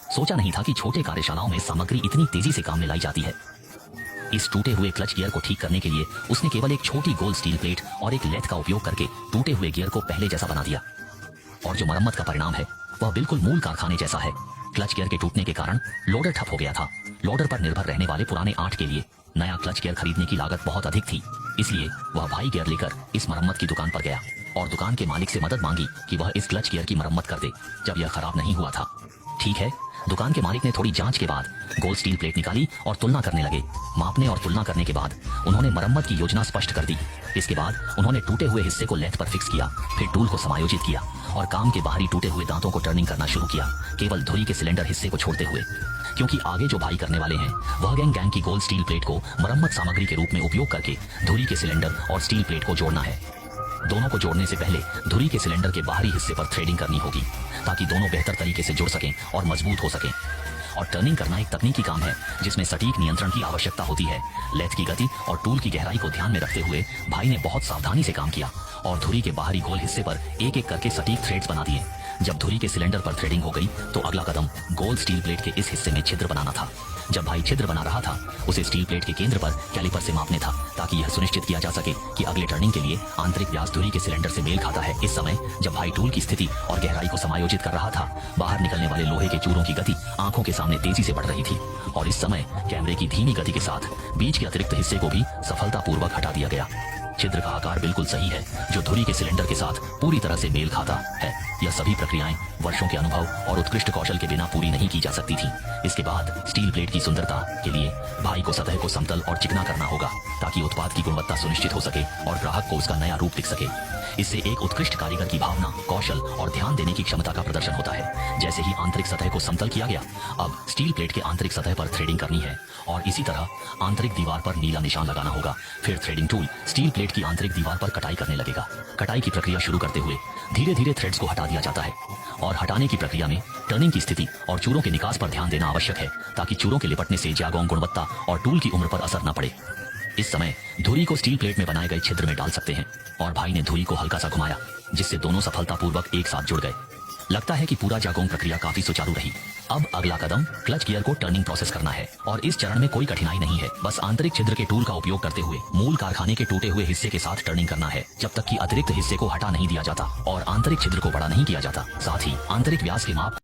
सोचा नहीं था कि छोटे कार्यशालाओं में सामग्री इतनी तेजी से काम में लाई जाती है। इस टूटे हुए क्लच गियर को ठीक करने के लिए उसने केवल एक छोटी गोल स्टील प्लेट और एक लेथ का उपयोग करके टूटे हुए गियर को पहले जैसा बना दिया। और जो मरम्मत का परिणाम है वह बिल्कुल मूल कारखाने जैसा है। क्लच गियर के टूटने के कारण लोडर ठप हो गया था। लोडर पर निर्भर रहने वाले पुराने आठ के लिए नया क्लच गियर खरीदने की लागत बहुत अधिक थी, इसलिए वह भाई गियर लेकर इस मरम्मत की दुकान पर गया और दुकान के मालिक से मदद मांगी कि वह इस क्लच गियर की मरम्मत कर दे जब यह खराब नहीं हुआ था। ठीक है, दुकान के मालिक ने थोड़ी जांच के बाद गोल स्टील प्लेट निकाली और तुलना करने लगे। मापने और तुलना करने के बाद उन्होंने मरम्मत की योजना स्पष्ट कर दी। इसके बाद उन्होंने टूटे हुए हिस्से को लेथ पर फिक्स किया, फिर टूल को समायोजित किया और काम के बाहरी टूटे हुए दांतों को टर्निंग करना शुरू किया, केवल धुरी के सिलेंडर हिस्से को छोड़ते हुए। क्योंकि आगे जो भाई करने वाले हैं वह गैंग की गोल स्टील प्लेट को मरम्मत सामग्री के रूप में उपयोग करके धुरी के सिलेंडर और स्टील प्लेट को जोड़ना है। दोनों को जोड़ने से पहले धुरी के सिलेंडर के बाहरी हिस्से पर थ्रेडिंग करनी होगी ताकि दोनों बेहतर तरीके से जुड़ सकें और मजबूत हो सकें। और टर्निंग करना एक तकनीकी काम है जिसमें सटीक नियंत्रण की आवश्यकता होती है। लेथ की गति और टूल की गहराई को ध्यान में रखते हुए भाई ने बहुत सावधानी से काम किया और धुरी के बाहरी गोल हिस्से पर एक एक करके सटीक थ्रेड्स बना दिए। जब धुरी के सिलेंडर पर थ्रेडिंग हो गई तो अगला कदम गोल स्टील प्लेट के इस हिस्से में छिद्र बनाना था। जब भाई छिद्र बना रहा था उसे स्टील प्लेट के केंद्र पर कैलिपर से मापने था ताकि यह सुनिश्चित किया जा सके कि अगले टर्निंग के लिए आंतरिक व्यास धुरी के सिलेंडर से मेल खाता है। इस समय जब भाई टूल की स्थिति और गहराई को समायोजित कर रहा था, बाहर निकलने वाले लोहे के चूरों की गति आंखों के सामने तेजी से बढ़ रही थी और इस समय कैमरे की धीमी गति के साथ बीच के अतिरिक्त हिस्से को भी सफलतापूर्वक हटा दिया गया। छिद्र का आकार बिल्कुल सही है जो धुरी के सिलेंडर के साथ पूरी तरह से मेल खाता है। यह सभी प्रक्रियाएं वर्षों के अनुभव और उत्कृष्ट कौशल के बिना पूरी नहीं की जा सकती थी। इसके बाद स्टील प्लेट की सुंदरता के लिए भाई को सतह को समतल और चिकना करना होगा ताकि उत्पाद की गुणवत्ता सुनिश्चित हो सके और ग्राहक को उसका नया रूप दिख सके। इससे एक उत्कृष्ट कारीगर की भावना, कौशल और ध्यान देने की क्षमता का प्रदर्शन होता है। जैसे ही आंतरिक सतह को समतल किया गया, अब स्टील प्लेट के आंतरिक सतह पर थ्रेडिंग करनी है और इसी तरह आंतरिक दीवार पर नीला निशान लगाना होगा। फिर थ्रेडिंग टूल स्टील प्लेट की आंतरिक दीवार पर कटाई करने लगेगा। कटाई की प्रक्रिया शुरू करते हुए धीरे धीरे थ्रेड्स को हटा दिया जाता है और हटाने की प्रक्रिया में टर्निंग की स्थिति और चूरों के निकास पर ध्यान देना आवश्यक है ताकि चूरों के लिपटने से जागोंग गुणवत्ता और टूल की उम्र पर असर न पड़े। इस समय धुरी को स्टील प्लेट में बनाए गए छिद्र में डाल सकते हैं और भाई ने धुरी को हल्का सा घुमाया जिससे दोनों सफलतापूर्वक एक साथ जुड़ गए। लगता है कि पूरा जागोंग प्रक्रिया काफी सुचारू रही। अब अगला कदम क्लच गियर को टर्निंग प्रोसेस करना है और इस चरण में कोई कठिनाई नहीं है। बस आंतरिक छिद्र के टूल का उपयोग करते हुए मूल कारखाने के टूटे हुए हिस्से के साथ टर्निंग करना है जब तक कि अतिरिक्त हिस्से को हटा नहीं दिया जाता और आंतरिक छिद्र को बड़ा नहीं किया जाता। साथ ही आंतरिक व्यास के माप